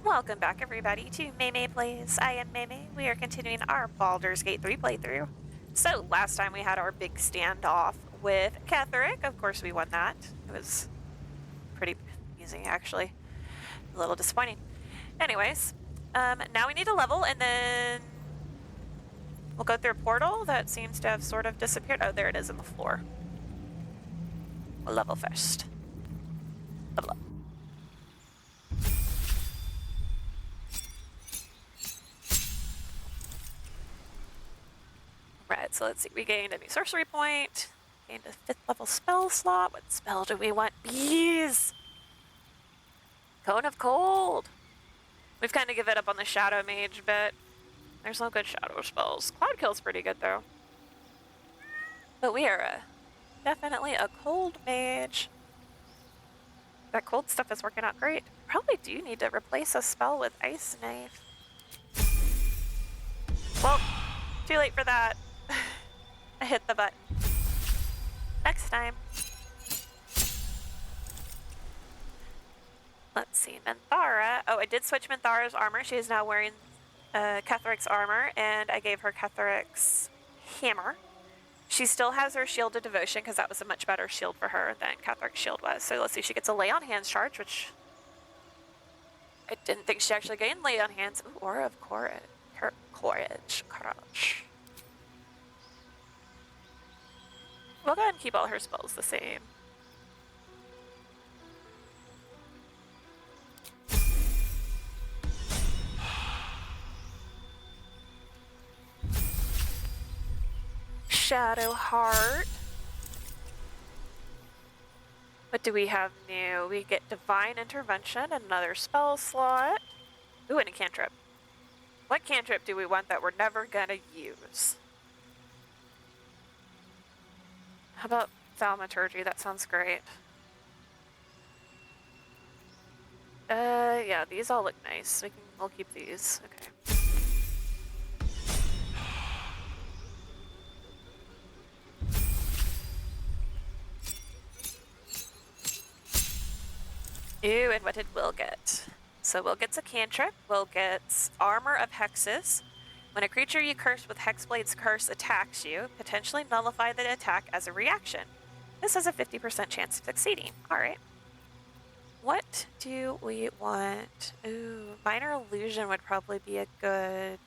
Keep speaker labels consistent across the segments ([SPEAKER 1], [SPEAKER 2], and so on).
[SPEAKER 1] Welcome back, everybody, to Maymay Plays. I am Maymay. We are continuing our Baldur's Gate 3 playthrough. So, last time we had our big standoff with Ketheric. Of course, we won that. It was pretty easy, actually. A little disappointing. Anyways, now we need a level, and then we'll go through a portal that seems to have sort of disappeared. Oh, there it is on the floor. We'll level first. Level up. Right, so let's see. We gained a new sorcery point. Gained a 5th level spell slot. What spell do we want? Bees! Cone of Cold. We've kind of given up on the Shadow Mage, but there's no good shadow spells. Cloud Kill's pretty good, though. But we are definitely a cold mage. That cold stuff is working out great. Probably do need to replace a spell with Ice Knife. Well, too late for that. I hit the button. Next time. Let's see, Minthara. Oh, I did switch Minthara's armor. She is now wearing Ketheric's armor, and I gave her Ketheric's hammer. She still has her Shield of Devotion, because that was a much better shield for her than Ketheric's shield was. So let's see, she gets a Lay on Hands charge, which I didn't think she actually gained Lay on Hands. Ooh, Aura of Courage. Courage. We'll go ahead and keep all her spells the same. Shadow Heart. What do we have new? We get Divine Intervention, another spell slot. Ooh, and a cantrip. What cantrip do we want that we're never gonna use? How about Thaumaturgy? That sounds great. Yeah, these all look nice. We'll keep these. Okay. Ooh, and what did Will get? So Will gets a cantrip. Will gets Armor of Hexes. When a creature you curse with Hexblade's Curse attacks you, potentially nullify the attack as a reaction. This has a 50% chance of succeeding. Alright. What do we want? Ooh, Minor Illusion would probably be a good...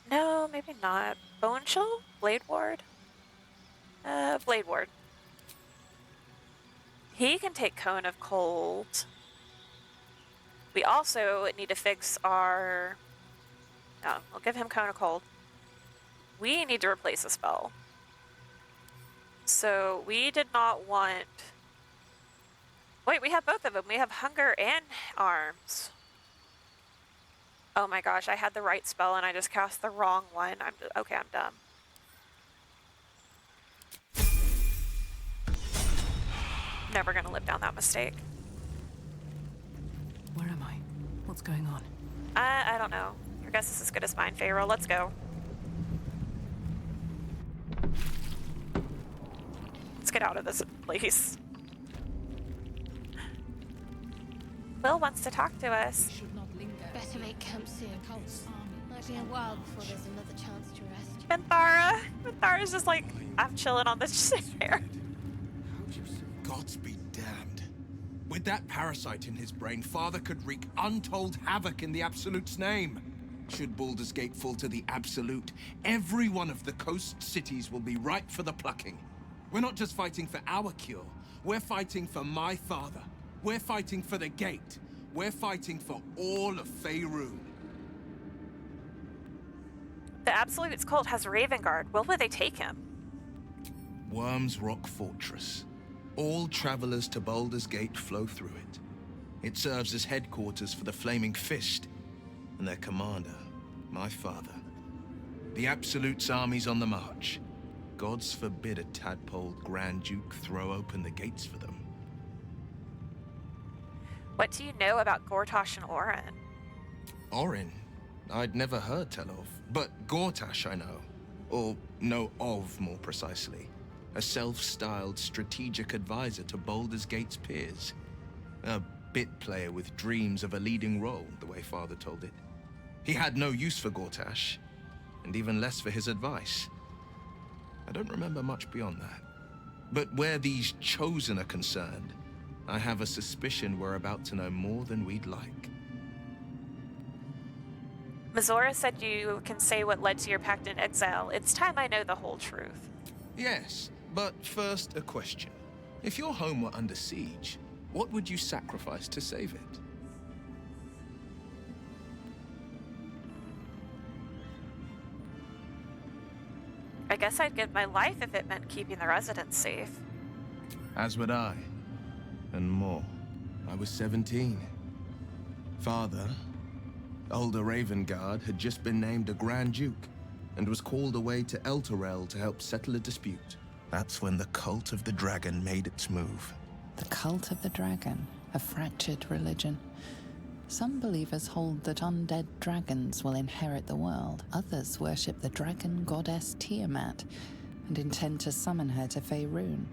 [SPEAKER 1] No, maybe not. Bone Chill? Blade Ward? Blade Ward. He can take Cone of Cold. We also need to fix our... No, we'll give him Cone of Cold. We need to replace a spell. So we did not want... Wait, we have both of them. We have Hunger and Arms. Oh my gosh, I had the right spell and I just cast the wrong one. Okay, I'm dumb. Never gonna live down that mistake.
[SPEAKER 2] Where am I? What's going on?
[SPEAKER 1] I don't know. Your guess is as good as mine, Pharaoh. Let's go. Let's get out of this place. Will wants to talk to us.
[SPEAKER 3] Better make camp soon. Might be a while before there's another chance to rest.
[SPEAKER 1] Minthara. Minthara's just like, I'm chilling on this chair.
[SPEAKER 4] Gods be damned. With that parasite in his brain, Father could wreak untold havoc in the Absolute's name. Should Baldur's Gate fall to the Absolute, every one of the coast cities will be ripe for the plucking. We're not just fighting for our cure, we're fighting for my father. We're fighting for the Gate. We're fighting for all of Faerun.
[SPEAKER 1] The Absolute's cult has Ravengard. Will they take him?
[SPEAKER 4] Worm's Rock Fortress. All travelers to Baldur's Gate flow through it. It serves as headquarters for the Flaming Fist and their commander, my father. The Absolute's army's on the march. Gods forbid a tadpoled Grand Duke throw open the gates for them.
[SPEAKER 1] What do you know about Gortash and Orin?
[SPEAKER 4] Orin? I'd never heard tell of, but Gortash I know. Or know of, more precisely. A self-styled strategic advisor to Baldur's Gate's peers. A bit player with dreams of a leading role, the way Father told it. He had no use for Gortash, and even less for his advice. I don't remember much beyond that. But where these Chosen are concerned, I have a suspicion we're about to know more than we'd like.
[SPEAKER 1] Mizora said you can say what led to your pact in exile. It's time I know the whole truth.
[SPEAKER 4] Yes, but first a question. If your home were under siege, what would you sacrifice to save it?
[SPEAKER 1] I guess I'd give my life if it meant keeping the residents safe.
[SPEAKER 4] As would I. And more. I was 17. Father, older Ravengard, had just been named a Grand Duke and was called away to Elturel to help settle a dispute. That's when the cult of the dragon made its move.
[SPEAKER 2] The cult of the dragon, a fractured religion. Some believers hold that undead dragons will inherit the world. Others worship the dragon goddess Tiamat and intend to summon her to Faerun.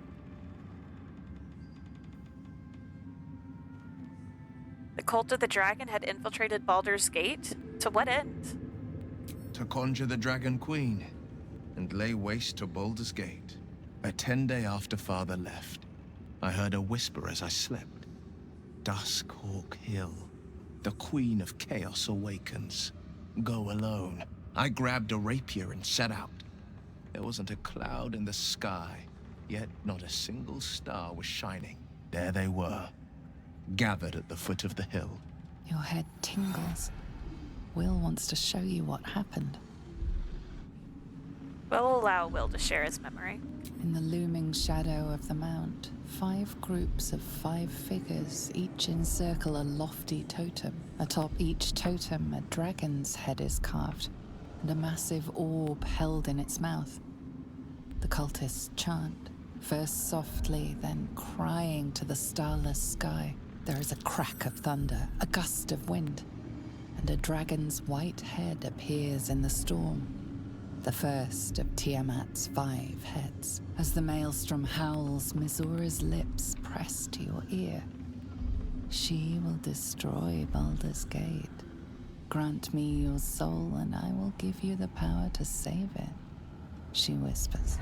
[SPEAKER 1] The cult of the dragon had infiltrated Baldur's Gate? To what end?
[SPEAKER 4] To conjure the Dragon Queen and lay waste to Baldur's Gate. A 10-day after Father left, I heard a whisper as I slept. Duskhawk Hill. The Queen of Chaos awakens. Go alone. I grabbed a rapier and set out. There wasn't a cloud in the sky, yet not a single star was shining. There they were, gathered at the foot of the hill.
[SPEAKER 2] Your head tingles. Will wants to show you what happened.
[SPEAKER 1] We'll allow Will to share his memory.
[SPEAKER 2] In the looming shadow of the mount, 5 groups of 5 figures each encircle a lofty totem. Atop each totem, a dragon's head is carved, and a massive orb held in its mouth. The cultists chant, first softly, then crying to the starless sky. There is a crack of thunder, a gust of wind, and a dragon's white head appears in the storm. The first of Tiamat's 5 heads. As the maelstrom howls, Mizora's lips press to your ear. She will destroy Baldur's Gate. Grant me your soul, and I will give you the power to save it, she whispers.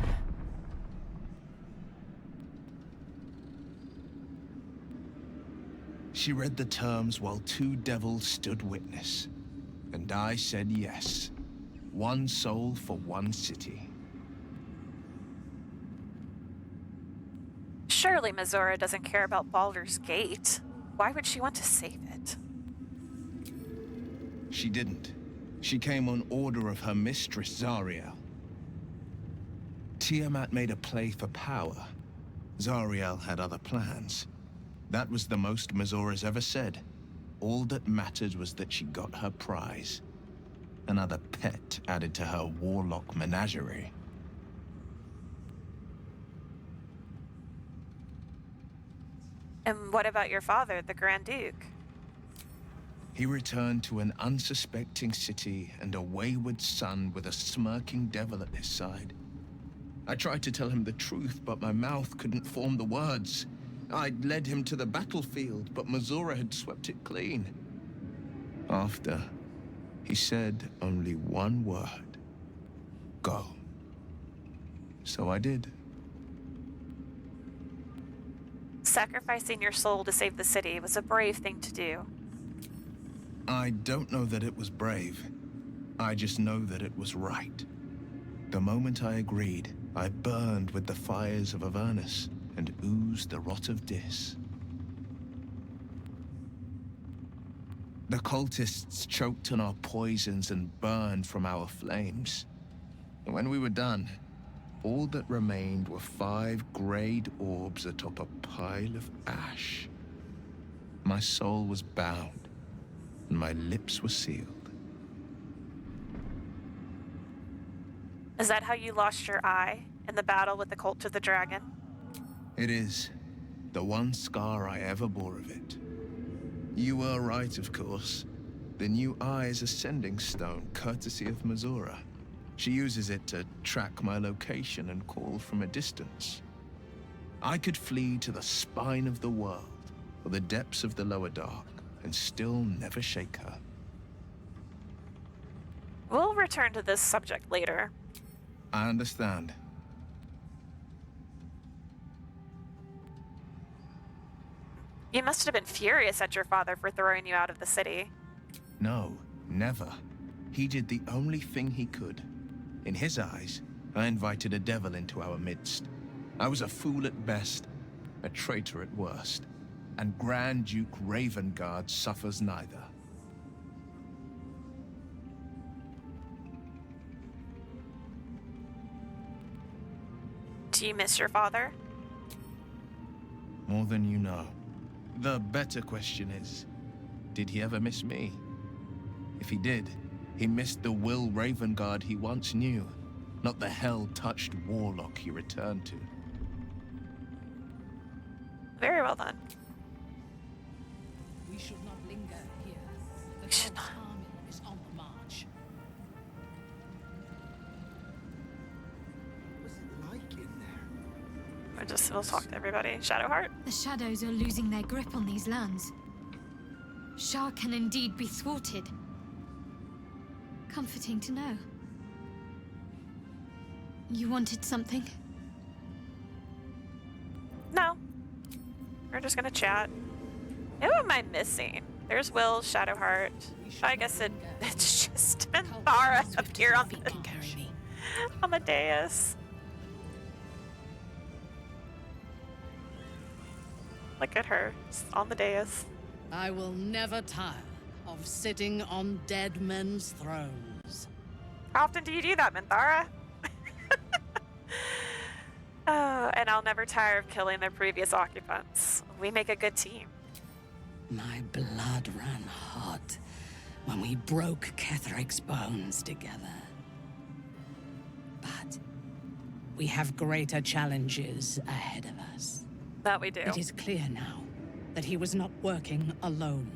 [SPEAKER 4] She read the terms while 2 devils stood witness, and I said yes. 1 soul for 1 city.
[SPEAKER 1] Surely Mizora doesn't care about Baldur's Gate. Why would she want to save it?
[SPEAKER 4] She didn't. She came on order of her mistress, Zariel. Tiamat made a play for power. Zariel had other plans. That was the most Mizora's ever said. All that mattered was that she got her prize. Another pet added to her warlock menagerie.
[SPEAKER 1] And what about your father, the Grand Duke?
[SPEAKER 4] He returned to an unsuspecting city and a wayward son with a smirking devil at his side. I tried to tell him the truth, but my mouth couldn't form the words. I'd led him to the battlefield, but Mizora had swept it clean. After, he said only 1 word. Go. So I did.
[SPEAKER 1] Sacrificing your soul to save the city was a brave thing to do.
[SPEAKER 4] I don't know that it was brave. I just know that it was right. The moment I agreed, I burned with the fires of Avernus and oozed the rot of Dis. The cultists choked on our poisons and burned from our flames. And when we were done, all that remained were 5 grayed orbs atop a pile of ash. My soul was bound, and my lips were sealed.
[SPEAKER 1] Is that how you lost your eye in the battle with the cult of the dragon?
[SPEAKER 4] It is. The one scar I ever bore of it. You were right, of course. The new eye is a sending stone, courtesy of Mizora. She uses it to track my location and call from a distance. I could flee to the spine of the world, or the depths of the lower dark, and still never shake her.
[SPEAKER 1] We'll return to this subject later.
[SPEAKER 4] I understand.
[SPEAKER 1] You must have been furious at your father for throwing you out of the city.
[SPEAKER 4] No, never. He did the only thing he could. In his eyes, I invited a devil into our midst. I was a fool at best, a traitor at worst, and Grand Duke Ravengard suffers neither.
[SPEAKER 1] Do you miss your father?
[SPEAKER 4] More than you know. The better question is, did he ever miss me? If he did, he missed the Will Ravengard he once knew, not the hell-touched warlock he returned to.
[SPEAKER 1] Very well done.
[SPEAKER 2] We should not linger here. The
[SPEAKER 1] should
[SPEAKER 2] God's
[SPEAKER 1] not.
[SPEAKER 2] army is on the march.
[SPEAKER 4] What's it like in there?
[SPEAKER 1] We'll talk to everybody. Shadowheart?
[SPEAKER 3] The shadows are losing their grip on these lands. Shah can indeed be thwarted. Comforting to know. You wanted something?
[SPEAKER 1] No. We're just gonna chat. Who am I missing? There's Will, Shadowheart. I guess it's just Minthara up here on the dais. Look at her, just on the dais.
[SPEAKER 5] I will never tire of sitting on dead men's thrones.
[SPEAKER 1] How often do you do that, Minthara? Oh, and I'll never tire of killing their previous occupants. We make a good team.
[SPEAKER 5] My blood ran hot when we broke Ketheric's bones together. But we have greater challenges ahead of us.
[SPEAKER 1] That we do.
[SPEAKER 5] It is clear now that he was not working alone.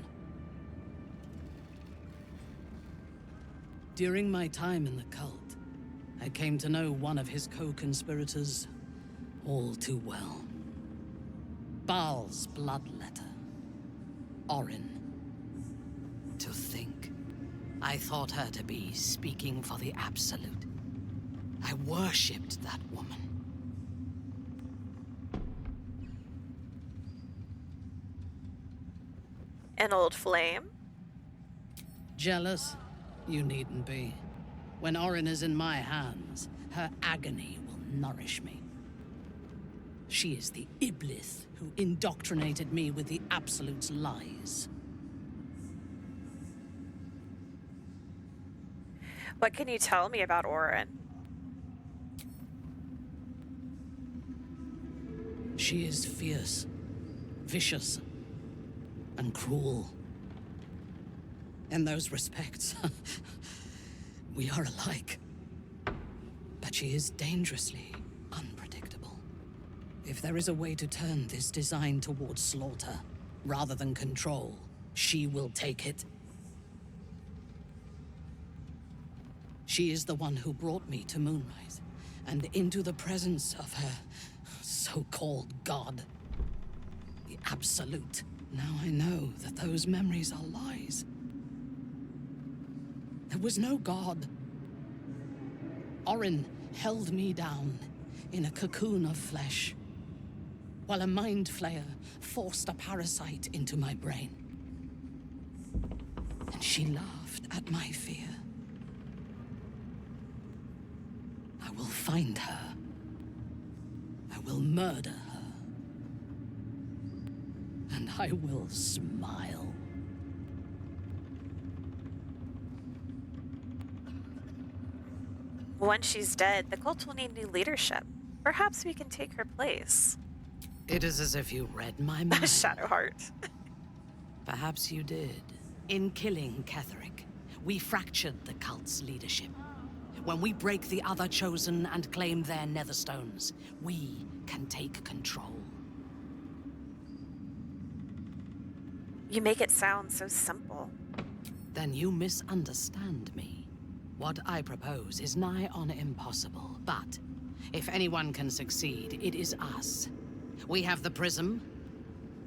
[SPEAKER 5] During my time in the cult, I came to know one of his co-conspirators all too well. Baal's bloodletter. Orin. To think, I thought her to be speaking for the Absolute. I worshipped that woman.
[SPEAKER 1] An old flame?
[SPEAKER 5] Jealous? You needn't be. When Orin is in my hands, her agony will nourish me. She is the Iblis who indoctrinated me with the Absolute's lies.
[SPEAKER 1] What can you tell me about Orin?
[SPEAKER 5] She is fierce, vicious, and cruel. In those respects, we are alike. But she is dangerously unpredictable. If there is a way to turn this design towards slaughter, rather than control, she will take it. She is the one who brought me to Moonrise, and into the presence of her so-called god. The Absolute. Now I know that those memories are lies. There was no god. Orin held me down in a cocoon of flesh, while a mind flayer forced a parasite into my brain. And she laughed at my fear. I will find her. I will murder her. And I will smile.
[SPEAKER 1] Once she's dead, the cult will need new leadership. Perhaps we can take her place.
[SPEAKER 5] It is as if you read my mind.
[SPEAKER 1] Shadowheart.
[SPEAKER 5] Perhaps you did. In killing Ketheric, we fractured the cult's leadership. When we break the other Chosen and claim their Netherstones, we can take control.
[SPEAKER 1] You make it sound so simple.
[SPEAKER 5] Then you misunderstand me. What I propose is nigh on impossible, but if anyone can succeed, it is us. We have the prism,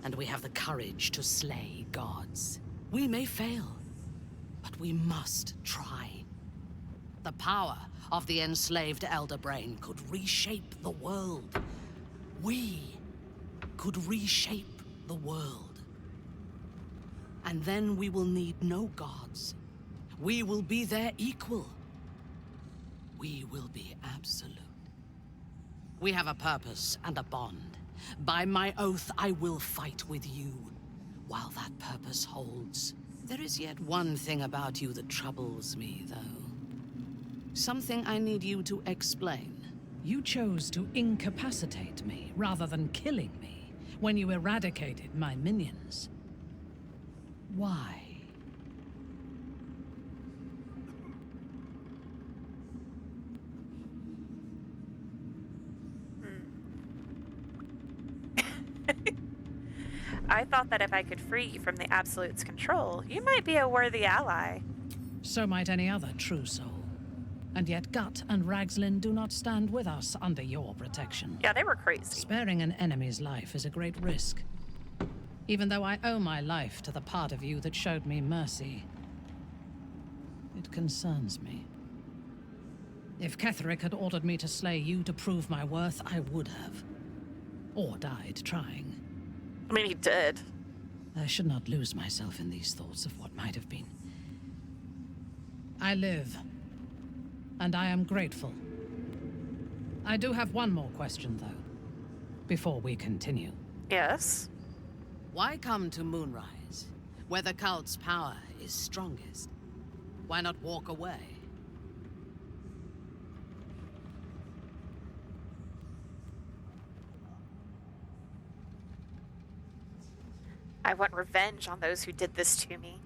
[SPEAKER 5] and we have the courage to slay gods. We may fail, but we must try. The power of the enslaved Elder Brain could reshape the world. We could reshape the world. And then we will need no gods. We will be their equal. We will be absolute. We have a purpose and a bond. By my oath, I will fight with you while that purpose holds. There is yet one thing about you that troubles me, though. Something I need you to explain.
[SPEAKER 6] You chose to incapacitate me rather than killing me when you eradicated my minions. Why?
[SPEAKER 1] I thought that if I could free you from the Absolute's control, you might be a worthy ally.
[SPEAKER 6] So might any other true soul. And yet Gut and Ragslin do not stand with us under your protection.
[SPEAKER 1] Yeah, they were crazy.
[SPEAKER 6] Sparing an enemy's life is a great risk. Even though I owe my life to the part of you that showed me mercy, it concerns me. If Ketherick had ordered me to slay you to prove my worth, I would have. Or died trying.
[SPEAKER 1] I mean, he did.
[SPEAKER 6] I should not lose myself in these thoughts of what might have been. I live, and I am grateful. I do have one more question, though, before we continue.
[SPEAKER 1] Yes.
[SPEAKER 5] Why come to Moonrise, where the cult's power is strongest? Why not walk away?
[SPEAKER 1] I want revenge on those who did this to me.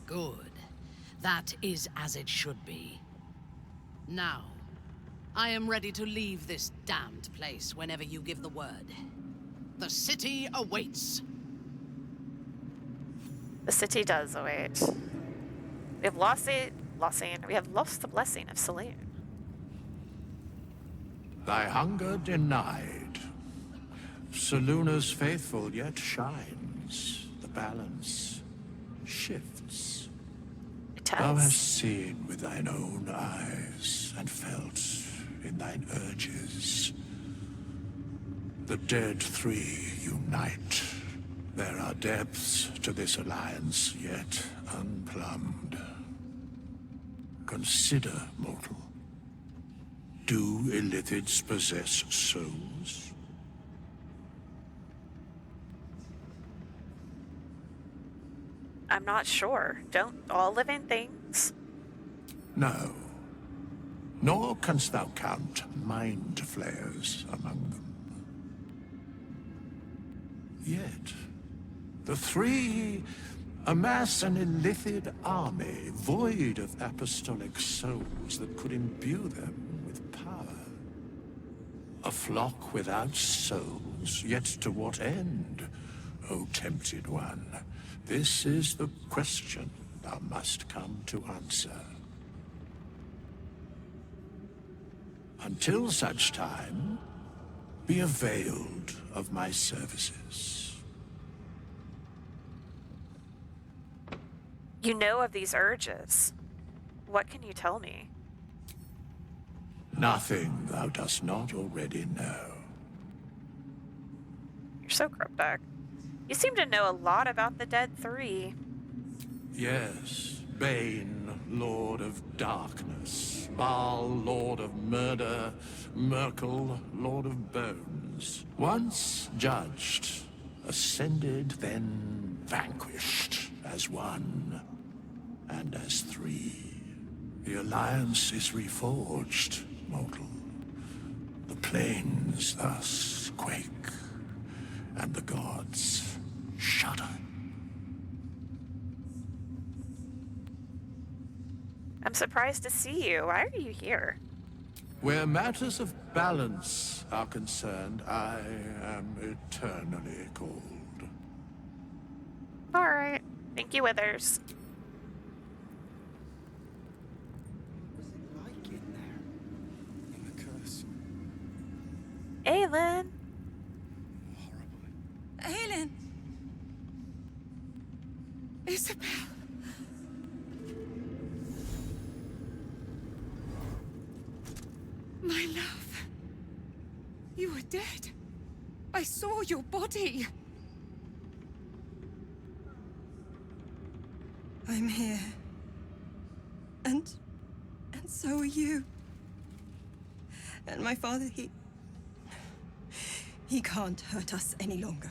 [SPEAKER 5] Good. That is as it should be. Now, I am ready to leave this damned place whenever you give the word. The city awaits.
[SPEAKER 1] The city does await. We have we have lost the blessing of Saloon.
[SPEAKER 7] Thy hunger denied. Salooners faithful yet shines. The balance shifts.
[SPEAKER 1] It
[SPEAKER 7] Thou
[SPEAKER 1] does.
[SPEAKER 7] hast seen with thine own eyes and felt in thine urges. The dead three unite. There are depths to this alliance yet unplumbed. Consider, mortal. Do illithids possess souls?
[SPEAKER 1] I'm not sure. Don't all living things?
[SPEAKER 7] No. Nor canst thou count mind flayers among them. Yet, the three amass an illithid army void of apostolic souls that could imbue them with power. A flock without souls, yet to what end, O tempted one? This is the question thou must come to answer. Until such time, be availed of my services.
[SPEAKER 1] You know of these urges. What can you tell me?
[SPEAKER 7] Nothing thou dost not already know.
[SPEAKER 1] You're so cryptic. You seem to know a lot about the Dead Three.
[SPEAKER 7] Yes, Bane, Lord of Darkness, Baal, Lord of Murder, Merkel, Lord of Bones. Once judged, ascended, then vanquished as one, and as three. The alliance is reforged, mortal. The plains thus quake, and the gods shudder.
[SPEAKER 1] I'm surprised to see you. Why are you here?
[SPEAKER 7] Where matters of balance are concerned, I am eternally cold.
[SPEAKER 1] Alright. Thank you, Withers.
[SPEAKER 4] What's it like in there? In the curse.
[SPEAKER 1] Aelin.
[SPEAKER 4] Horrible.
[SPEAKER 8] Aelin! Isabel! My love. You were dead. I saw your body. I'm here. And so are you. And my father, he can't hurt us any longer.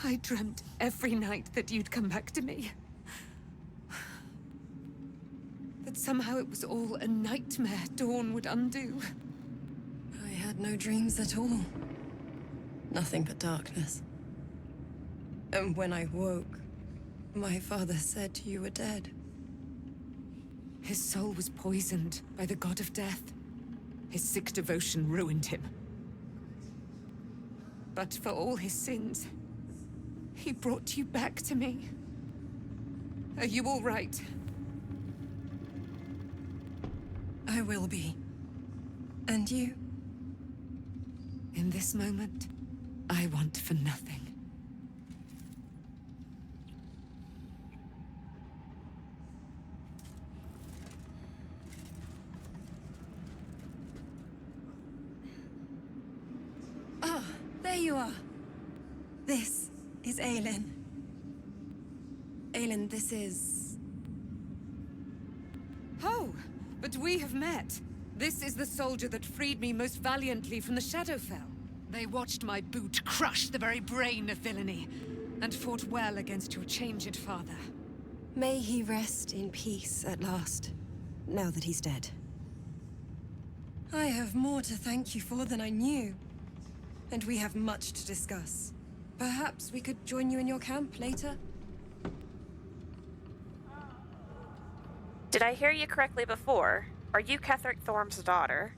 [SPEAKER 8] I dreamt every night that you'd come back to me. That somehow it was all a nightmare Dawn would undo. I had no dreams at all. Nothing but darkness. And when I woke, my father said you were dead. His soul was poisoned by the god of death. His sick devotion ruined him. But for all his sins, he brought you back to me. Are you all right? I will be. And you? In this moment, I want for nothing. Ah, there you are. This is Aelin. Aelin, this is... Oh, but we have met. This is the soldier that freed me most valiantly from the Shadowfell. They watched my boot crush the very brain of villainy, and fought well against your changed father. May he rest in peace at last, now that he's dead. I have more to thank you for than I knew. And we have much to discuss. Perhaps we could join you in your camp later?
[SPEAKER 1] Did I hear you correctly before? Are you Ketheric Thorm's daughter?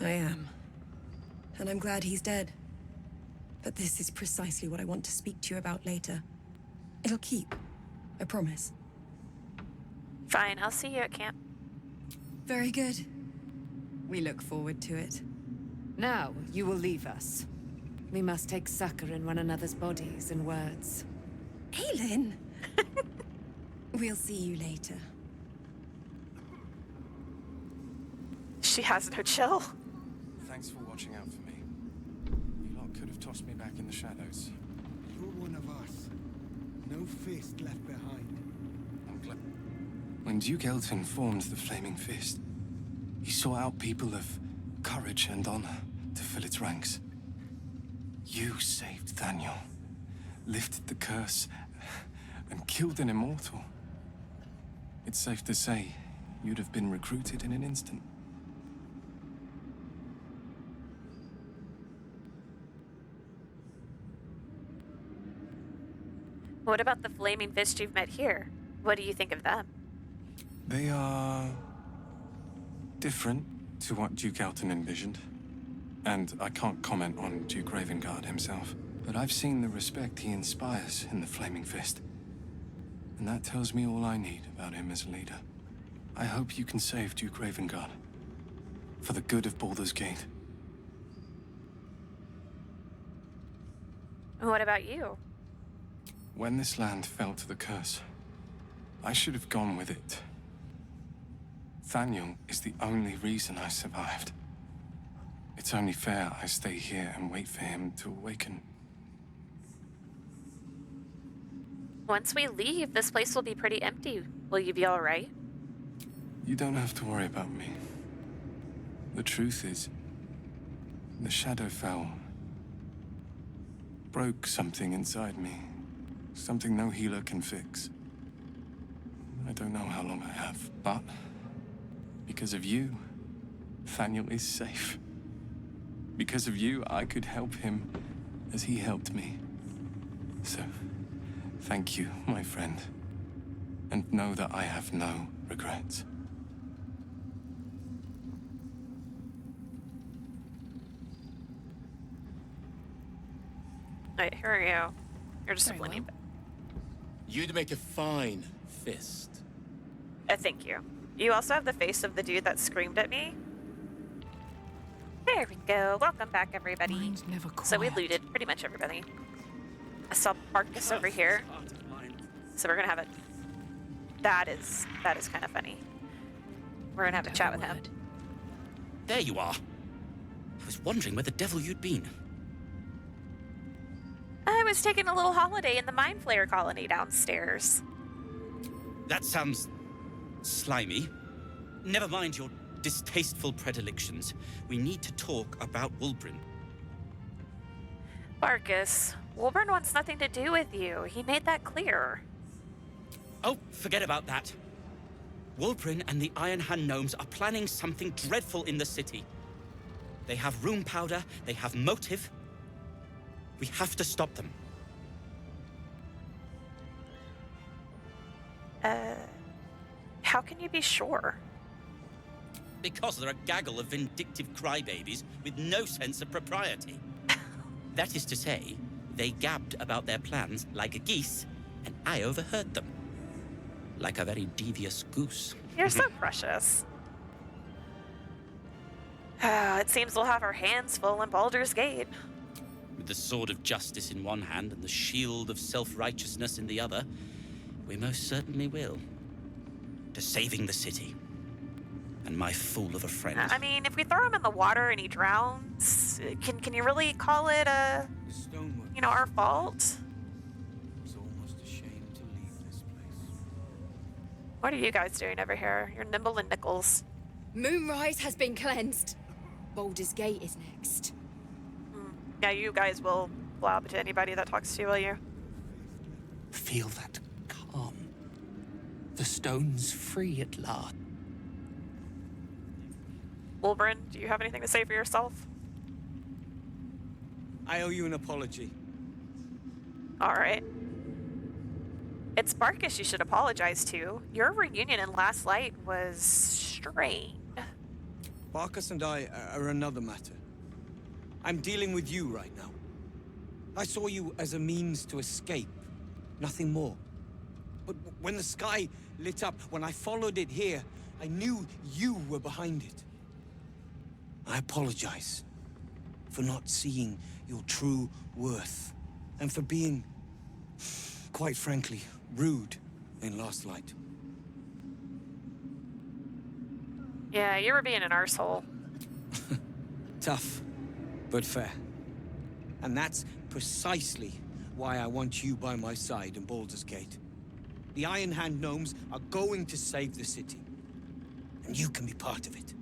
[SPEAKER 8] I am. And I'm glad he's dead. But this is precisely what I want to speak to you about later. It'll keep. I promise.
[SPEAKER 1] Fine, I'll see you at camp.
[SPEAKER 8] Very good. We look forward to it. Now, you will leave us. We must take succor in one another's bodies and words. Aelin! We'll see you later.
[SPEAKER 1] She has no chill.
[SPEAKER 9] Thanks for watching out for me. You lot could have tossed me back in the shadows.
[SPEAKER 4] You're one of us. No fist left behind.
[SPEAKER 9] I'm glad. When Duke Elton formed the Flaming Fist, he sought out people of courage and honor to fill its ranks. You saved Daniel, lifted the curse, and killed an immortal. It's safe to say you'd have been recruited in an instant.
[SPEAKER 1] What about the Flaming Fist you've met here? What do you think of them?
[SPEAKER 9] They are different to what Duke Elton envisioned. And I can't comment on Duke Ravengard himself, but I've seen the respect he inspires in the Flaming Fist. And that tells me all I need about him as a leader. I hope you can save Duke Ravengard. For the good of Baldur's Gate.
[SPEAKER 1] And what about you?
[SPEAKER 9] When this land fell to the curse, I should have gone with it. Thaniel is the only reason I survived. It's only fair I stay here and wait for him to awaken.
[SPEAKER 1] Once we leave, this place will be pretty empty. Will you be all right?
[SPEAKER 9] You don't have to worry about me. The truth is, the Shadowfell broke something inside me. Something no healer can fix. I don't know how long I have, but because of you, Thaniel is safe. Because of you, I could help him as he helped me. So, thank you, my friend. And know that I have no regrets.
[SPEAKER 1] Alright, here we go. You're just a
[SPEAKER 6] Very
[SPEAKER 1] flaming.
[SPEAKER 6] well.
[SPEAKER 10] You'd make a fine fist.
[SPEAKER 1] Thank you. You also have the face of the dude that screamed at me. There we go. Welcome back, everybody.
[SPEAKER 8] Mine's never
[SPEAKER 1] So we
[SPEAKER 8] quiet.
[SPEAKER 1] looted pretty much everybody. I saw Marcus over here. So we're gonna have a... That is kind of funny. We're gonna have a chat with him.
[SPEAKER 10] There you are. I was wondering where the devil you'd been.
[SPEAKER 1] I was taking a little holiday in the Mind Flayer colony downstairs.
[SPEAKER 10] That sounds slimy. Never mind your distasteful predilections. We need to talk about Wulbren.
[SPEAKER 1] Marcus, Wolburn wants nothing to do with you. He made that clear.
[SPEAKER 10] Oh, forget about that. Wulbren and the Iron Hand gnomes are planning something dreadful in the city. They have room powder, they have motive. We have to stop them.
[SPEAKER 1] How can you be sure?
[SPEAKER 10] Because they're a gaggle of vindictive crybabies with no sense of propriety. That is to say, they gabbed about their plans like geese, and I overheard them. Like a very devious goose.
[SPEAKER 1] You're so precious. It seems we'll have our hands full in Baldur's Gate.
[SPEAKER 10] With the sword of justice in one hand and the shield of self-righteousness in the other, we most certainly will. To saving the city. And my fool of a friend.
[SPEAKER 1] I mean, if we throw him in the water and he drowns, can you really call it our fault?
[SPEAKER 4] It's almost a shame to leave this place.
[SPEAKER 1] What are you guys doing over here? You're nimble and nickels.
[SPEAKER 11] Moonrise has been cleansed. Baldur's Gate is next.
[SPEAKER 1] Yeah, you guys will blab to anybody that talks to you, will you?
[SPEAKER 9] Feel that calm. The stone's free at last.
[SPEAKER 1] Wolverine, do you have anything to say for yourself?
[SPEAKER 12] I owe you an apology.
[SPEAKER 1] All right. It's Barkus you should apologize to. Your reunion in Last Light was strained.
[SPEAKER 12] Barkus and I are another matter. I'm dealing with you right now. I saw you as a means to escape, nothing more. But when the sky lit up, when I followed it here, I knew you were behind it. I apologize for not seeing your true worth, and for being, quite frankly, rude in Last Light.
[SPEAKER 1] Yeah, you were being an arsehole.
[SPEAKER 12] Tough, but fair. And that's precisely why I want you by my side in Baldur's Gate. The Iron Hand gnomes are going to save the city, and you can be part of it.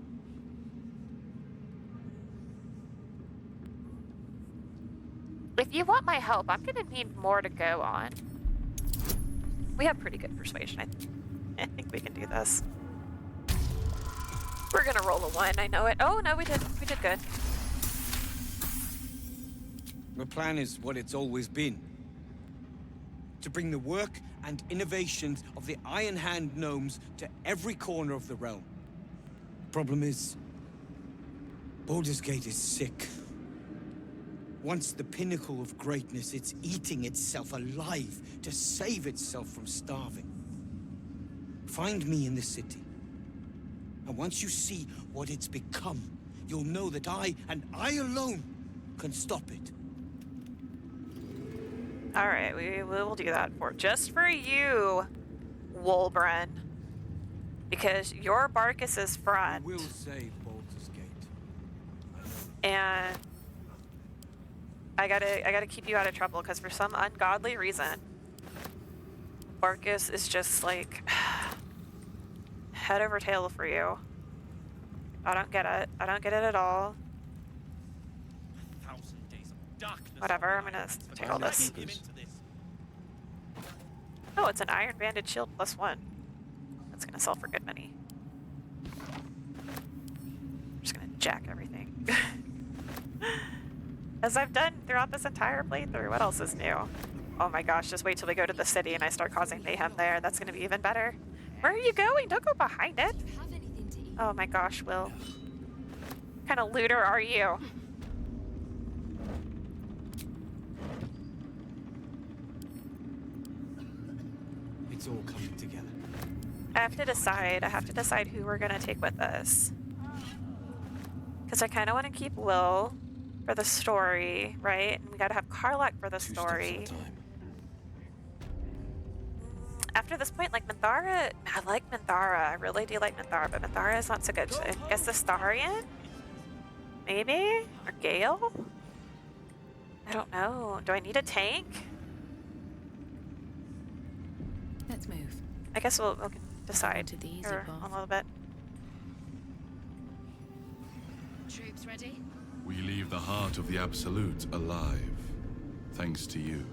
[SPEAKER 1] If you want my help, I'm gonna need more to go on. We have pretty good persuasion. I think we can do this. We're gonna roll a 1, I know it. Oh, no, we did good.
[SPEAKER 12] The plan is what it's always been. To bring the work and innovations of the Iron Hand gnomes to every corner of the realm. Problem is, Baldur's Gate is sick. Once the pinnacle of greatness, it's eating itself alive to save itself from starving. Find me in the city. And once you see what it's become, you'll know that I, and I alone, can stop it.
[SPEAKER 1] All right, we will do that just for you, Wolbren. Because you're Barkus's friend.
[SPEAKER 12] We'll save Baldur's Gate.
[SPEAKER 1] And I gotta keep you out of trouble because for some ungodly reason, Barkus is just like head over tail for you. I don't get it. I don't get it at all.
[SPEAKER 10] 1,000 days of darkness.
[SPEAKER 1] Whatever, I'm gonna take all this. Oh, it's an iron banded shield +1. That's gonna sell for good money. I'm just gonna jack everything. As I've done throughout this entire playthrough. What else is new? Oh my gosh, just wait till we go to the city and I start causing mayhem there. That's gonna be even better. Where are you going? Don't go behind it.
[SPEAKER 11] Have anything to eat?
[SPEAKER 1] Oh my gosh, Will. What kind of looter are you?
[SPEAKER 12] It's all coming together.
[SPEAKER 1] I have to decide who we're gonna take with us. Because I kind of want to keep Will for the story, right? And we got to have Karlach for the story. After this point, like Minthara, I like Minthara. I really do like Minthara, but Minthara is not so good. So I guess the Starian? Maybe? Or Gale? I don't know. Do I need a tank?
[SPEAKER 3] Let's move.
[SPEAKER 1] I guess we'll decide
[SPEAKER 3] To the easy
[SPEAKER 1] here
[SPEAKER 3] path.
[SPEAKER 1] a little bit.
[SPEAKER 3] Troops ready?
[SPEAKER 13] We leave the heart of the Absolute alive, thanks to you.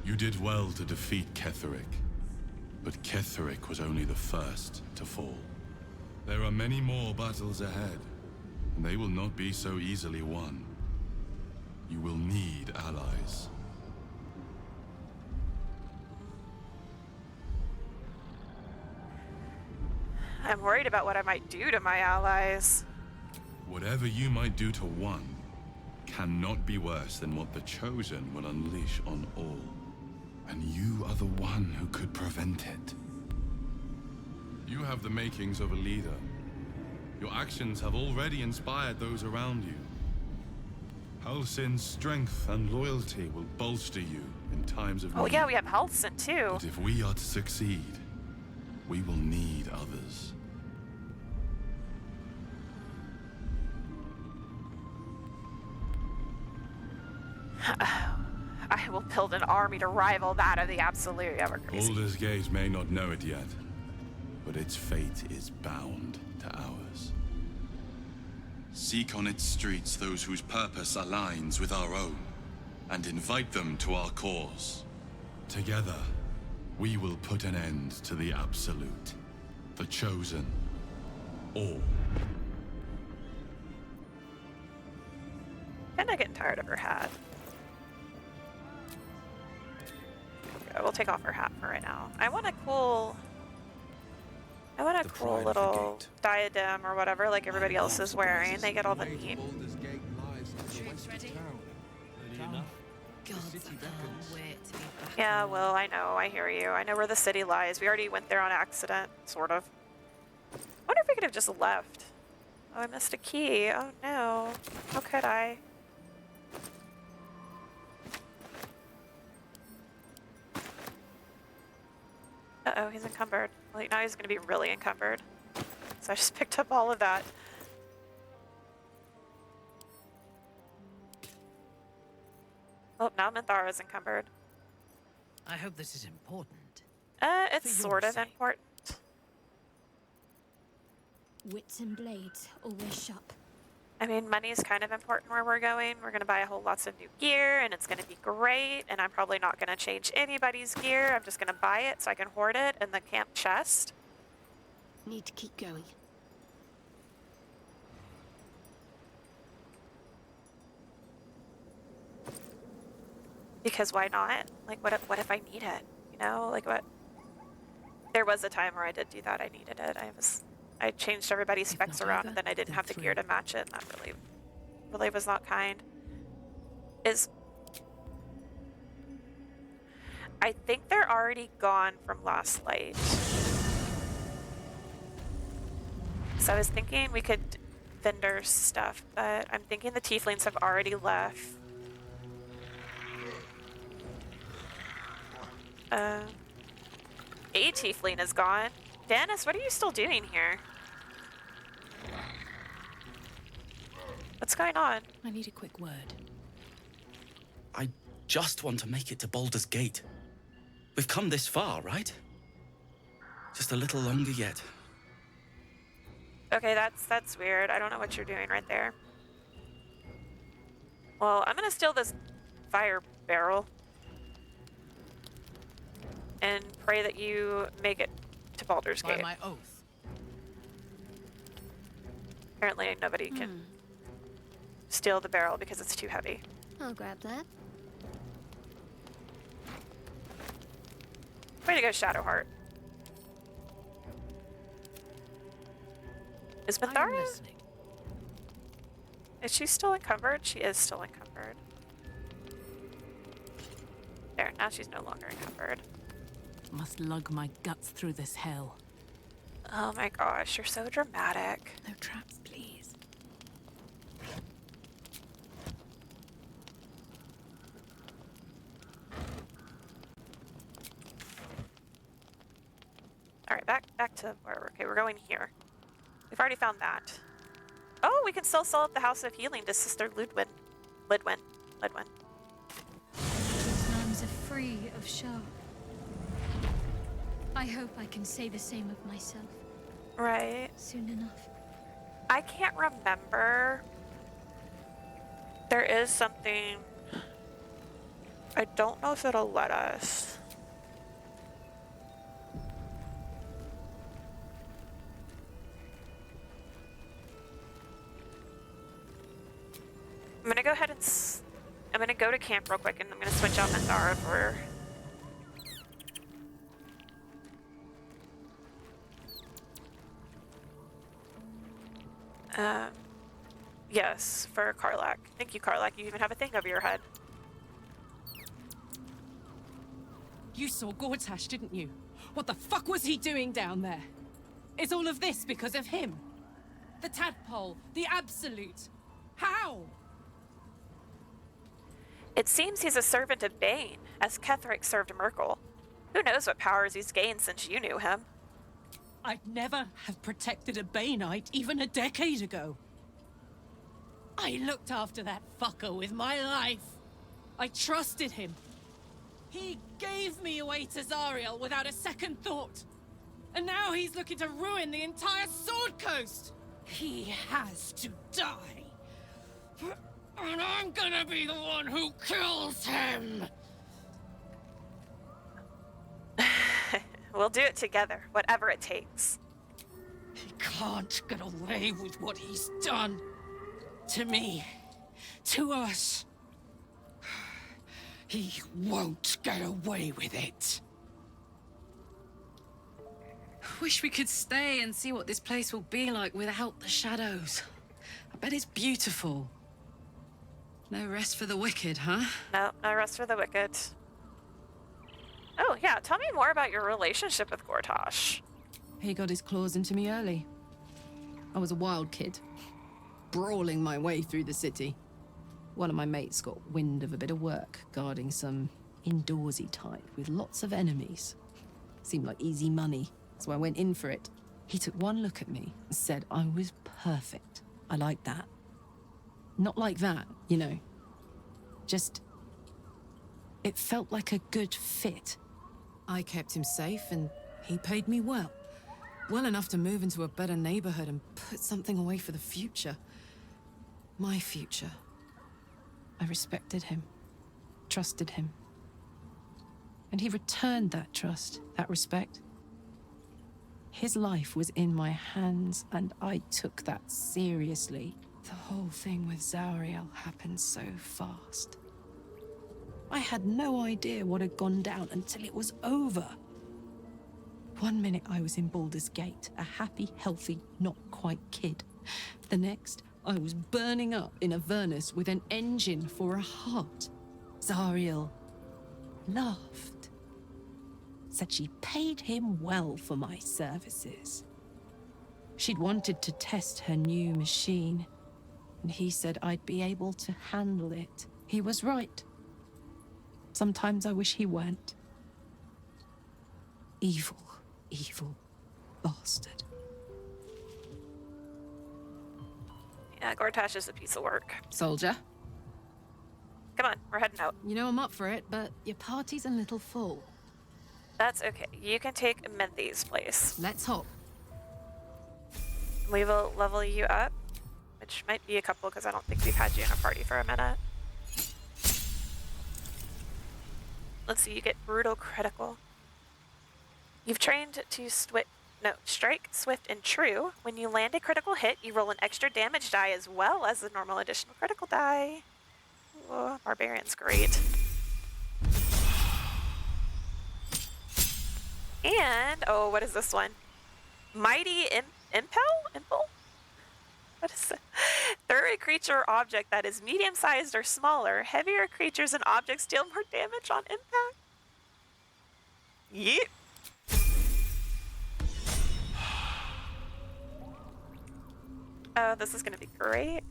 [SPEAKER 13] You did well to defeat Ketheric, but Ketheric was only the first to fall. There are many more battles ahead, and they will not be so easily won. You will need allies.
[SPEAKER 1] I'm worried about what I might do to my allies.
[SPEAKER 13] Whatever you might do to one cannot be worse than what the Chosen will unleash on all. And you are the one who could prevent it. You have the makings of a leader. Your actions have already inspired those around you. Halsin's strength and loyalty will bolster you in times of need.
[SPEAKER 1] Oh yeah, we have Halsin too.
[SPEAKER 13] But if we are to succeed, we will need others.
[SPEAKER 1] I will build an army to rival that of the Absolute. Yeah, we're crazy.
[SPEAKER 13] Baldur's Gate may not know it yet, but its fate is bound to ours. Seek on its streets those whose purpose aligns with our own, and invite them to our cause. Together, we will put an end to the Absolute, the Chosen, all.
[SPEAKER 1] Kinda getting tired of her hat. Okay, we'll take off her hat for right now. I want a cool little diadem or whatever, like everybody else is wearing. They get all the neat.
[SPEAKER 3] Troops ready? God, I can't wait to be back.
[SPEAKER 1] Yeah, well, I know. I hear you. I know where the city lies. We already went there on accident, sort of. I wonder if we could have just left. Oh, I missed a key. Oh no. How could I? Uh-oh, he's encumbered. Well, now he's going to be really encumbered. So I just picked up all of that. Oh, now Minthara's encumbered.
[SPEAKER 6] I hope this is important.
[SPEAKER 1] It's
[SPEAKER 6] For
[SPEAKER 1] sort
[SPEAKER 6] your
[SPEAKER 1] of
[SPEAKER 6] sake.
[SPEAKER 1] important.
[SPEAKER 3] Wits and blades, always sharp.
[SPEAKER 1] I mean, money's kind of important where we're going. We're going to buy a whole lots of new gear, and it's going to be great. And I'm probably not going to change anybody's gear. I'm just going to buy it so I can hoard it in the camp chest.
[SPEAKER 3] Need to keep going.
[SPEAKER 1] Because why not? Like, what if I need it? You know, like what? There was a time where I did do that. I needed it. I changed everybody's
[SPEAKER 3] If
[SPEAKER 1] specs
[SPEAKER 3] not
[SPEAKER 1] around,
[SPEAKER 3] over,
[SPEAKER 1] and then I didn't
[SPEAKER 3] then
[SPEAKER 1] have the gear
[SPEAKER 3] through.
[SPEAKER 1] to match it, and that really was not kind. I think they're already gone from Last Light. So I was thinking we could vendor stuff, but I'm thinking the tieflings have already left. A tiefling is gone. Dennis, what are you still doing here? What's going on?
[SPEAKER 3] I need a quick word.
[SPEAKER 10] I just want to make it to Baldur's Gate. We've come this far, right? Just a little longer yet.
[SPEAKER 1] Okay, that's weird. I don't know what you're doing right there. Well, I'm gonna steal this fire barrel and pray that you make it to Baldur's
[SPEAKER 6] By
[SPEAKER 1] Gate.
[SPEAKER 6] my oath.
[SPEAKER 1] Apparently nobody can steal the barrel because it's too heavy.
[SPEAKER 3] I'll grab that.
[SPEAKER 1] Way to go, Shadowheart. Is
[SPEAKER 6] I am
[SPEAKER 1] Minthara?
[SPEAKER 6] listening.
[SPEAKER 1] Is she still encumbered? She is still encumbered. There, now she's no longer encumbered.
[SPEAKER 14] Must lug my guts through this hell.
[SPEAKER 1] Oh my gosh, you're so dramatic.
[SPEAKER 14] No traps, please.
[SPEAKER 1] back to where, okay, we're going here. We've already found that. Oh, we can still sell up the House of Healing to Sister Ludwin. Lidwin.
[SPEAKER 3] These lands are free of Shah. I hope I can say the same of myself.
[SPEAKER 1] Right.
[SPEAKER 3] Soon enough.
[SPEAKER 1] I can't remember. There is something. I don't know if it'll let us. I'm gonna go ahead and I'm gonna go to camp real quick, and I'm gonna switch out Mandara for. Yes, for Karlak. Thank you, Karlak. You even have a thing over your head.
[SPEAKER 14] You saw Gortash, didn't you? What the fuck was he doing down there? Is all of this because of him? The tadpole, the absolute. How?
[SPEAKER 1] It seems he's a servant of Bane, as Ketheric served Merkel. Who knows what powers he's gained since you knew him?
[SPEAKER 14] I'd never have protected a Baneite even a decade ago. I looked after that fucker with my life. I trusted him. He gave me away to Zariel without a second thought. And now he's looking to ruin the entire Sword Coast. He has to die. And I'm gonna be the one who kills him.
[SPEAKER 1] We'll do it together, whatever it takes.
[SPEAKER 14] He can't get away with what he's done. To me. To us. He won't get away with it.
[SPEAKER 8] Wish we could stay and see what this place will be like without the shadows. I bet it's beautiful. No rest for the wicked, huh?
[SPEAKER 1] No rest for the wicked. Oh, yeah, tell me more about your relationship with Gortash.
[SPEAKER 8] He got his claws into me early. I was a wild kid, brawling my way through the city. One of my mates got wind of a bit of work, guarding some indoorsy type with lots of enemies. Seemed like easy money, so I went in for it. He took one look at me and said I was perfect. I like that. Not like that, you know. Just... it felt like a good fit. I kept him safe and he paid me well. Well enough to move into a better neighborhood and put something away for the future. My future. I respected him, trusted him. And he returned that trust, that respect. His life was in my hands, and I took that seriously. The whole thing with Zariel happened so fast. I had no idea what had gone down until it was over. One minute I was in Baldur's Gate, a happy, healthy, not quite kid. The next, I was burning up in Avernus with an engine for a heart. Zariel laughed. Said she paid him well for my services. She'd wanted to test her new machine, and he said I'd be able to handle it. He was right. Sometimes I wish he weren't. Evil, evil bastard.
[SPEAKER 1] Yeah, Gortash is a piece of work.
[SPEAKER 8] Soldier?
[SPEAKER 1] Come on, we're heading out.
[SPEAKER 8] You know I'm up for it, but your party's a little full.
[SPEAKER 1] That's okay. You can take Menthy's place.
[SPEAKER 8] Let's hop.
[SPEAKER 1] We will level you up, which might be a couple because I don't think we've had you in a party for a minute. Let's see, you get brutal critical. You've trained to strike, swift, and true. When you land a critical hit, you roll an extra damage die as well as the normal additional critical die. Whoa, Barbarian's great. And, oh, what is this one? Mighty Impel? What is it? Through a creature or object that is medium-sized or smaller, heavier creatures and objects deal more damage on impact. Yeet. Oh, this is going to be great.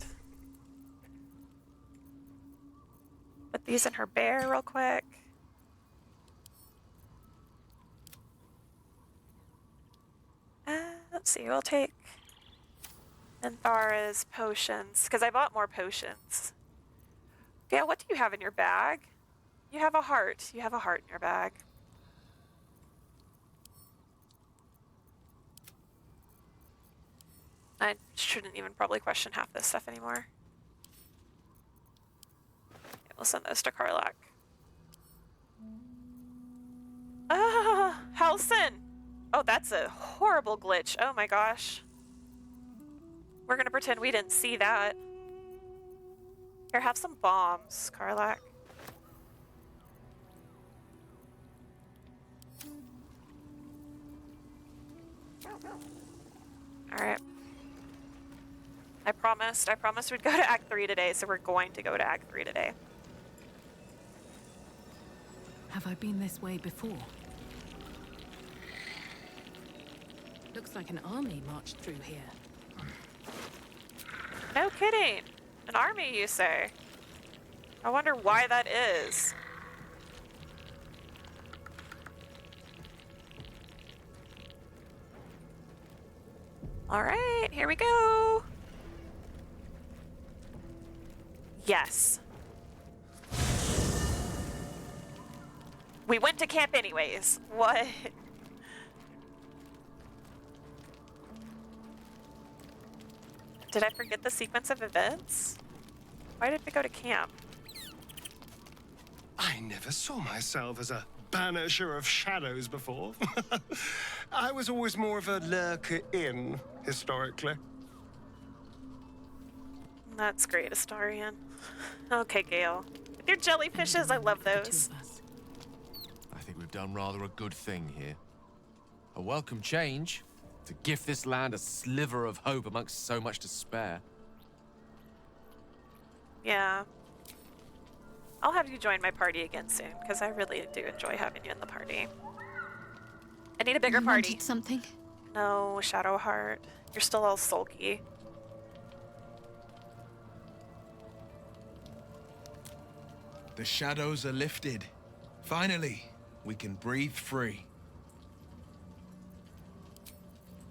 [SPEAKER 1] Put these in her bear real quick. Let's see, we'll take Minthara's potions, because I bought more potions. Yeah, what do you have in your bag? You have a heart. You have a heart in your bag. I shouldn't even probably question half this stuff anymore. Okay, we'll send those to Karlak. Ah, Halson! Oh, that's a horrible glitch. Oh my gosh. We're gonna pretend we didn't see that. Here, have some bombs, Karlak. Alright. I promised we'd go to Act 3 today, so we're going to go to Act 3 today.
[SPEAKER 14] Have I been this way before? Looks like an army marched through here.
[SPEAKER 1] No kidding. An army, you say? I wonder why that is. Alright, here we go. Yes. We went to camp anyways. What? Did I forget the sequence of events? Why did we go to camp?
[SPEAKER 15] I never saw myself as a banisher of shadows before. I was always more of a lurker in, historically.
[SPEAKER 1] That's great, Astarion. Okay, Gale. With your jellyfishes, I love those.
[SPEAKER 16] I think we've done rather a good thing here. A welcome change to gift this land a sliver of hope amongst so much despair.
[SPEAKER 1] Yeah. I'll have you join my party again soon, because I really do enjoy having you in the party. I need a bigger party.
[SPEAKER 3] Wanted something?
[SPEAKER 1] No, Shadowheart. You're still all sulky.
[SPEAKER 4] The shadows are lifted. Finally, we can breathe free.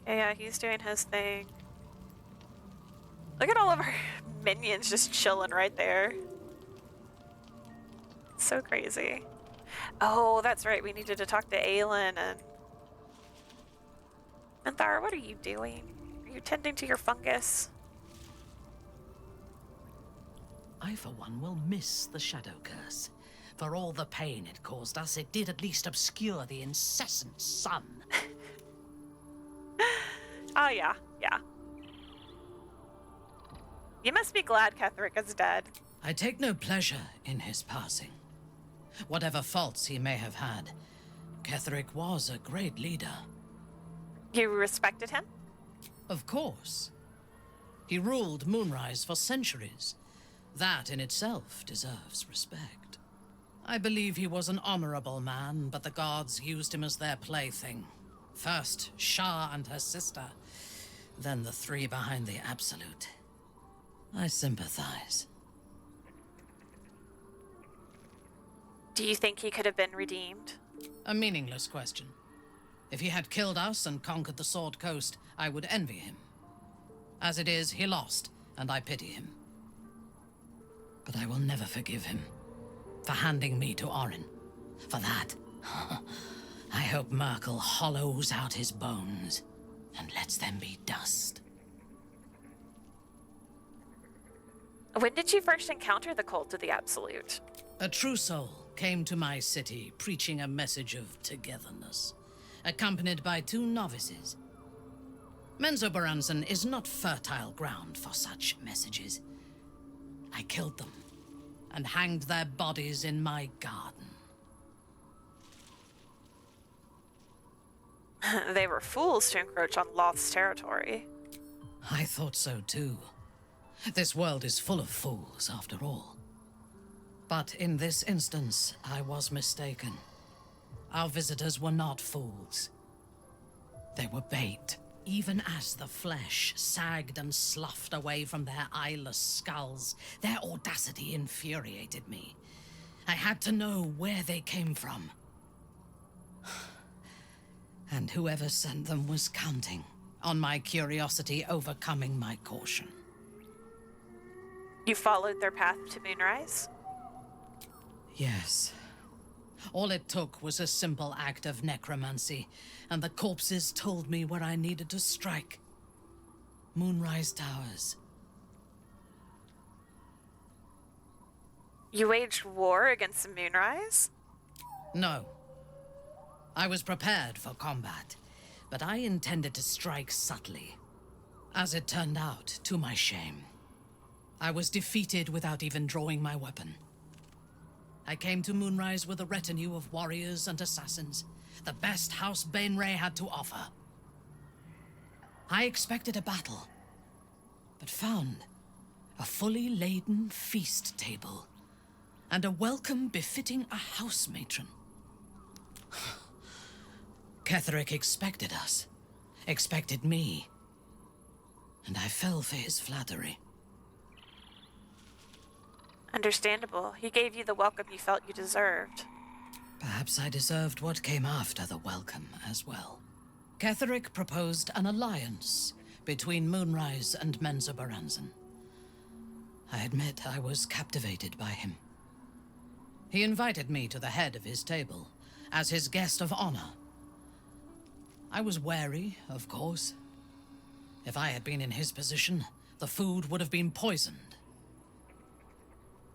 [SPEAKER 1] Yeah, he's doing his thing. Look at all of our minions just chilling right there. So crazy. Oh, that's right. We needed to talk to Aelin and... Minthara, what are you doing? Are you tending to your fungus?
[SPEAKER 6] I, for one, will miss the Shadow Curse. For all the pain it caused us, it did at least obscure the incessant sun.
[SPEAKER 1] Oh, yeah. Yeah. You must be glad Ketheric is dead.
[SPEAKER 6] I take no pleasure in his passing. Whatever faults he may have had, Ketheric was a great leader.
[SPEAKER 1] You respected him?
[SPEAKER 6] Of course. He ruled Moonrise for centuries. That in itself deserves respect. I believe he was an honorable man, but the gods used him as their plaything. First, Shah and her sister, then the three behind the Absolute. I sympathize.
[SPEAKER 1] Do you think he could have been redeemed?
[SPEAKER 6] A meaningless question. If he had killed us and conquered the Sword Coast, I would envy him. As it is, he lost, and I pity him. But I will never forgive him for handing me to Orin. For that, I hope Merkel hollows out his bones and lets them be dust.
[SPEAKER 1] When did you first encounter the cult of the Absolute?
[SPEAKER 6] A true soul came to my city preaching a message of togetherness, accompanied by 2 novices. Menzoberranzan is not fertile ground for such messages. I killed them and hanged their bodies in my garden.
[SPEAKER 1] They were fools to encroach on Loth's territory.
[SPEAKER 6] I thought so too. This world is full of fools, after all. But in this instance, I was mistaken. Our visitors were not fools. They were bait. Even as the flesh sagged and sloughed away from their eyeless skulls, their audacity infuriated me. I had to know where they came from. And whoever sent them was counting. on my curiosity overcoming my caution.
[SPEAKER 1] You followed their path to Moonrise?
[SPEAKER 6] Yes. All it took was a simple act of necromancy, and the corpses told me where I needed to strike. Moonrise Towers.
[SPEAKER 1] You waged war against the Moonrise?
[SPEAKER 6] No. I was prepared for combat, but I intended to strike subtly. As it turned out, to my shame, I was defeated without even drawing my weapon. I came to Moonrise with a retinue of warriors and assassins, the best House Bainray had to offer. I expected a battle, but found a fully laden feast table and a welcome befitting a house matron. Ketherick expected us, expected me, and I fell for his flattery.
[SPEAKER 1] Understandable. He gave you the welcome you felt you deserved.
[SPEAKER 6] Perhaps I deserved what came after the welcome as well. Ketherick proposed an alliance between Moonrise and Menzoberranzan. I admit I was captivated by him. He invited me to the head of his table as his guest of honor. I was wary, of course. If I had been in his position, the food would have been poisoned.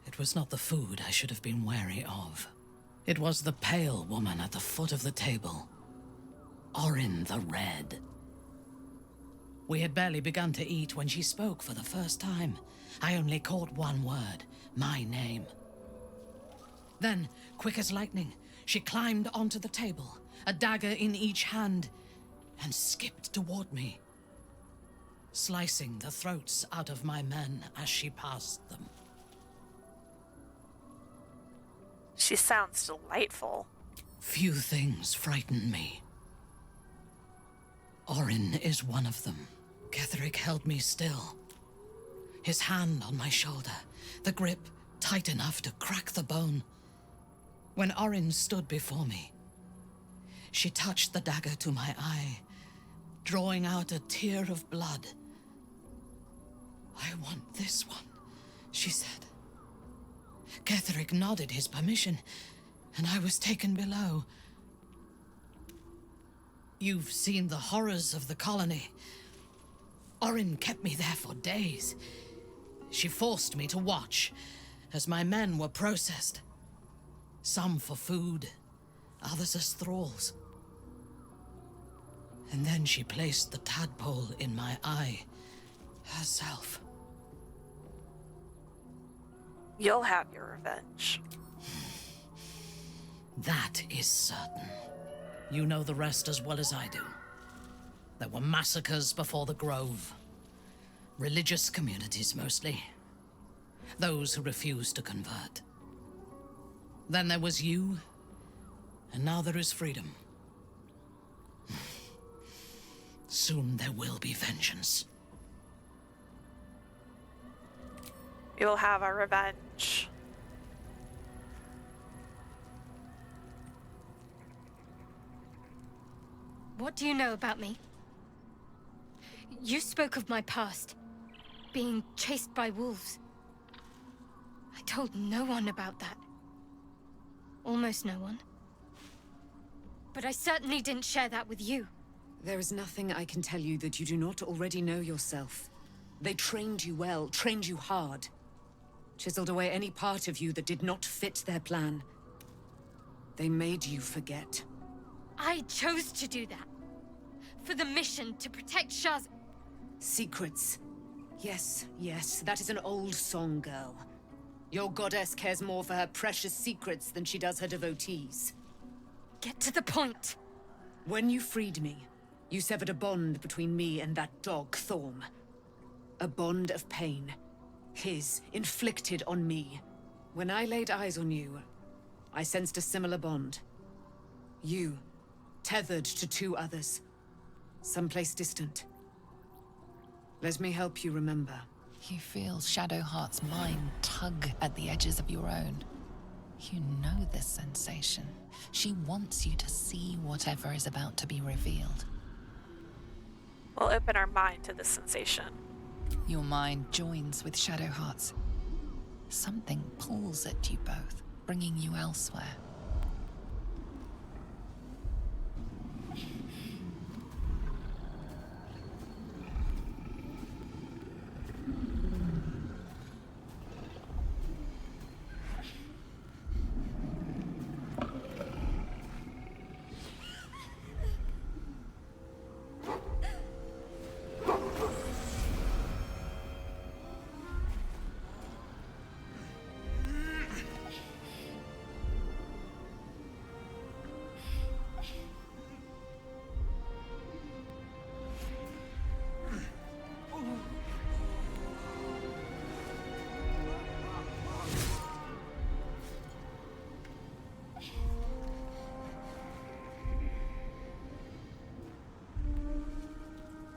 [SPEAKER 6] It was not the food I should have been wary of. It was the pale woman at the foot of the table. Orin the Red. We had barely begun to eat when she spoke for the first time. I only caught one word, my name. Then, quick as lightning, she climbed onto the table, a dagger in each hand, and skipped toward me, slicing the throats out of my men as she passed them.
[SPEAKER 1] She sounds delightful.
[SPEAKER 6] Few things frighten me. Orin is one of them. Ketherick held me still, his hand on my shoulder, the grip tight enough to crack the bone. When Orin stood before me, she touched the dagger to my eye, drawing out a tear of blood. "I want this one," she said. Ketherick nodded his permission, and I was taken below. You've seen the horrors of the colony. Orin kept me there for days. She forced me to watch as my men were processed. Some for food, others as thralls. And then she placed the tadpole in my eye herself.
[SPEAKER 1] You'll have your revenge.
[SPEAKER 6] That is certain. You know the rest as well as I do. There were massacres before the Grove. Religious communities, mostly. Those who refused to convert. Then there was you, and now there is freedom. Soon there will be vengeance.
[SPEAKER 1] We will have our revenge.
[SPEAKER 3] What do you know about me? You spoke of my past, being chased by wolves. I told no one about that. Almost no one. But I certainly didn't share that with you.
[SPEAKER 8] There is nothing I can tell you that you do not already know yourself. They trained you well, trained you hard. Chiseled away any part of you that did not fit their plan. They made you forget.
[SPEAKER 3] I chose to do that. For the mission to protect Shah's...
[SPEAKER 8] Secrets. Yes, yes, that is an old song, girl. Your goddess cares more for her precious secrets than she does her devotees.
[SPEAKER 3] Get to the point.
[SPEAKER 8] When you freed me, you severed a bond between me and that dog, Thorm. A bond of pain. His, inflicted on me. When I laid eyes on you, I sensed a similar bond. You, tethered to two others. Someplace distant. Let me help you remember.
[SPEAKER 2] You feel Shadowheart's mind tug at the edges of your own. You know this sensation. She wants you to see whatever is about to be revealed.
[SPEAKER 1] We'll open our mind to this sensation.
[SPEAKER 2] Your mind joins with Shadowheart's. Something pulls at you both, bringing you elsewhere.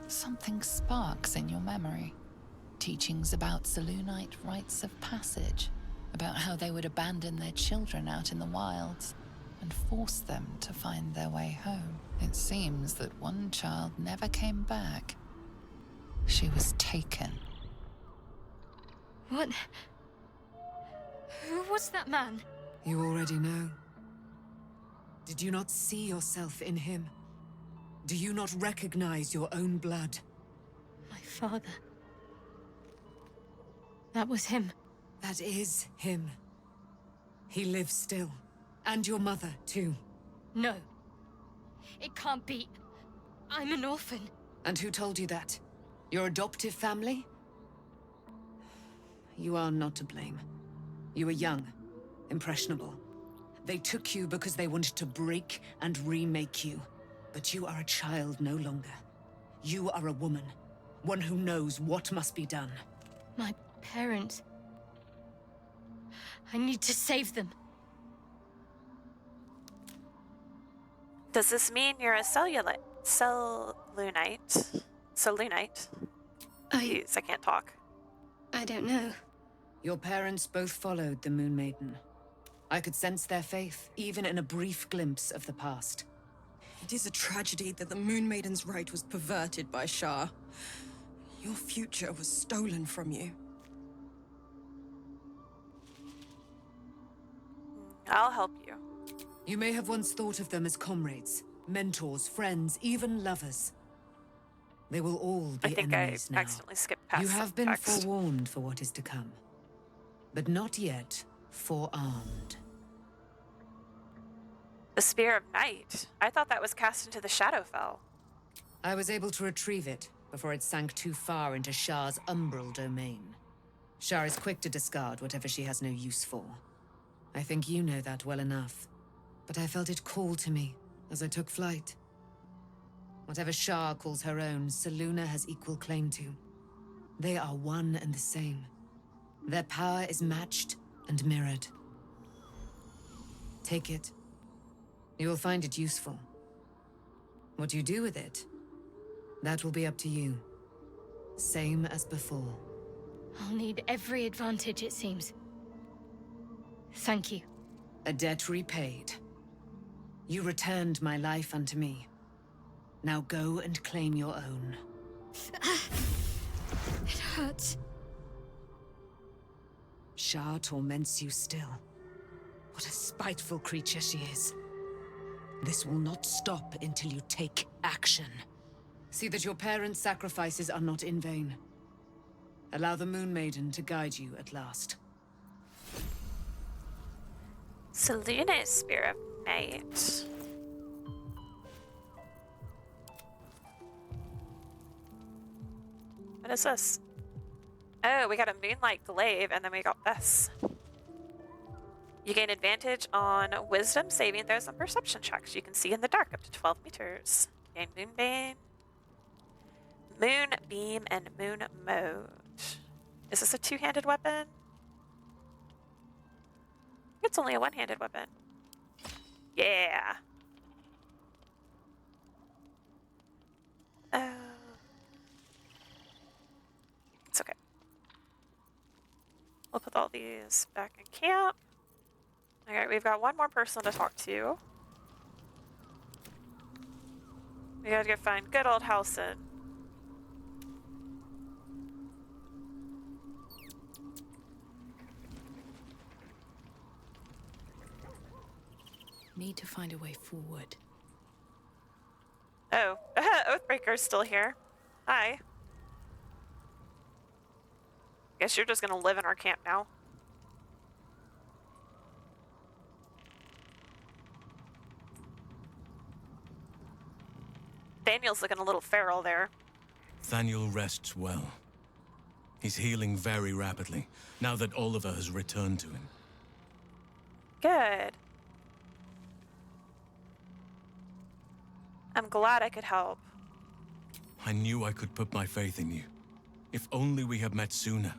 [SPEAKER 2] Something sparks in your memory. Teachings about Selûnite rites of passage, about how they would abandon their children out in the wilds and force them to find their way home. It seems that one child never came back. She was taken.
[SPEAKER 3] What? Who was that man?
[SPEAKER 8] You already know. Did you not see yourself in him? Do you not recognize your own blood?
[SPEAKER 3] My father. That was him.
[SPEAKER 8] That is him. He lives still. And your mother, too.
[SPEAKER 3] No. It can't be. I'm an orphan.
[SPEAKER 8] And who told you that? Your adoptive family? You are not to blame. You were young, impressionable. They took you because they wanted to break and remake you. But you are a child no longer. You are a woman. One who knows what must be done.
[SPEAKER 3] My parents. I need to save them.
[SPEAKER 1] Does this mean you're a Selûnite? Selûnite? Jeez, I can't talk.
[SPEAKER 3] I don't know.
[SPEAKER 8] Your parents both followed the Moon Maiden. I could sense their faith, even in a brief glimpse of the past.
[SPEAKER 17] It is a tragedy that the Moon Maiden's right was perverted by Shah. Your future was stolen from you.
[SPEAKER 1] I'll help you.
[SPEAKER 8] You may have once thought of them as comrades, mentors, friends, even lovers. They will all be enemies now.
[SPEAKER 1] Accidentally skipped past
[SPEAKER 8] You have been
[SPEAKER 1] text.
[SPEAKER 8] forewarned for what is to come, but not yet forearmed.
[SPEAKER 1] The Spear of Night. I thought that was cast into the Shadowfell.
[SPEAKER 8] I was able to retrieve it before it sank too far into Shah's umbral domain. Shah is quick to discard whatever she has no use for. I think you know that well enough. But I felt it call to me as I took flight. Whatever Shah calls her own, Selûne has equal claim to. They are one and the same. Their power is matched and mirrored. Take it. You will find it useful. What you do with it, that will be up to you. Same as before.
[SPEAKER 3] I'll need every advantage, it seems. Thank you.
[SPEAKER 8] A debt repaid. You returned my life unto me. Now go and claim your own.
[SPEAKER 3] It hurts.
[SPEAKER 8] Shah torments you still. What a spiteful creature she is. This will not stop until you take action. See that your parents' sacrifices are not in vain. Allow the Moon Maiden to guide you at last.
[SPEAKER 1] Selûne's Spear of Night. What is this? Oh, we got a Moonlight Glaive, and then we got this. You gain advantage on Wisdom saving throws and perception checks. You can see in the dark up to 12 meters. Gain Moonbeam, and Moon Mode. Is this a two-handed weapon? It's only a one-handed weapon. Yeah. It's okay. We'll put all these back in camp. Alright, we've got one more person to talk to. We gotta go find good old Halsin.
[SPEAKER 2] Need to find a way forward.
[SPEAKER 1] Oh, Oathbreaker's still here. Hi. Guess you're just gonna live in our camp now. Daniel's looking a little feral there.
[SPEAKER 12] Thaniel rests well. He's healing very rapidly, now that Oliver has returned to him.
[SPEAKER 1] Good. I'm glad I could help.
[SPEAKER 12] I knew I could put my faith in you. If only we had met sooner.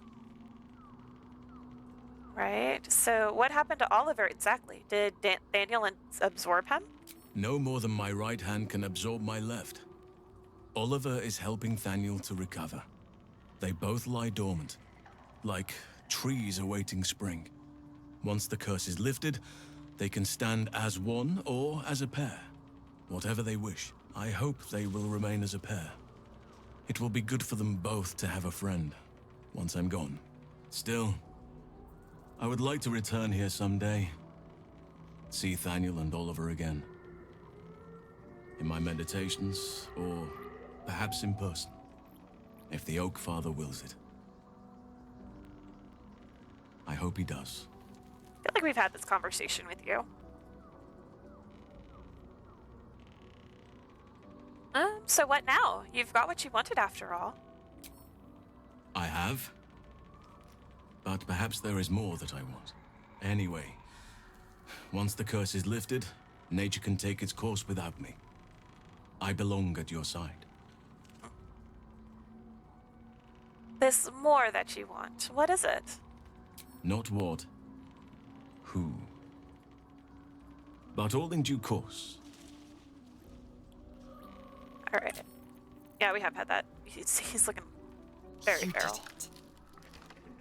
[SPEAKER 1] Right? So what happened to Oliver exactly? Did Daniel absorb him?
[SPEAKER 12] No more than my right hand can absorb my left. Oliver is helping Thaniel to recover. They both lie dormant, like trees awaiting spring. Once the curse is lifted, they can stand as one or as a pair. Whatever they wish. I hope they will remain as a pair. It will be good for them both to have a friend, once I'm gone. Still, I would like to return here someday. See Thaniel and Oliver again. In my meditations, or perhaps in person, if the Oak Father wills it. I hope he does.
[SPEAKER 1] I feel like we've had this conversation with you. So what now? You've got what you wanted after all.
[SPEAKER 12] I have. But perhaps there is more that I want. Anyway, once the curse is lifted, nature can take its course without me. I belong at your side.
[SPEAKER 1] There's more that you want. What is it?
[SPEAKER 12] Not what, who. But all in due course.
[SPEAKER 1] Alright. Yeah, we have had that. He's looking very feral.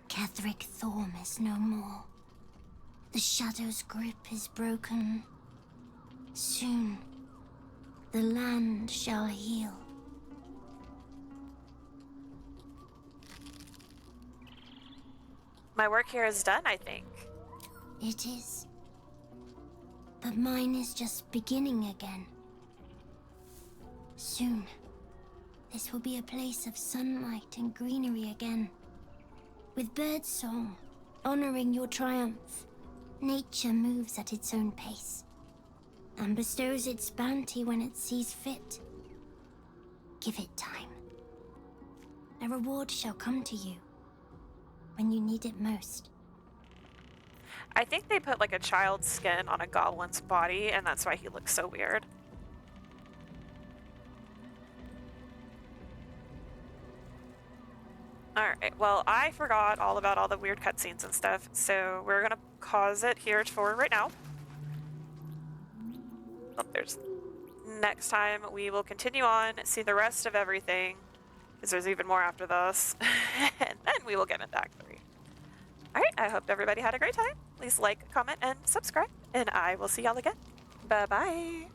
[SPEAKER 18] Catherick Thorm is no more. The Shadow's grip is broken. Soon, the land shall heal.
[SPEAKER 1] My work here is done, I think.
[SPEAKER 18] It is. But mine is just beginning again. Soon, this will be a place of sunlight and greenery again. With birdsong, honoring your triumph, nature moves at its own pace and bestows its bounty when it sees fit. Give it time. A reward shall come to you when you need it most.
[SPEAKER 1] I think they put like a child's skin on a goblin's body, and that's why he looks so weird. Alright, well, I forgot all about all the weird cutscenes and stuff, so we're gonna pause it here for right now. Oh, next time we will continue on, see the rest of everything, because there's even more after this, and then we will get into Act 3. Alright, I hope everybody had a great time. Please like, comment, and subscribe, and I will see y'all again. Bye-bye.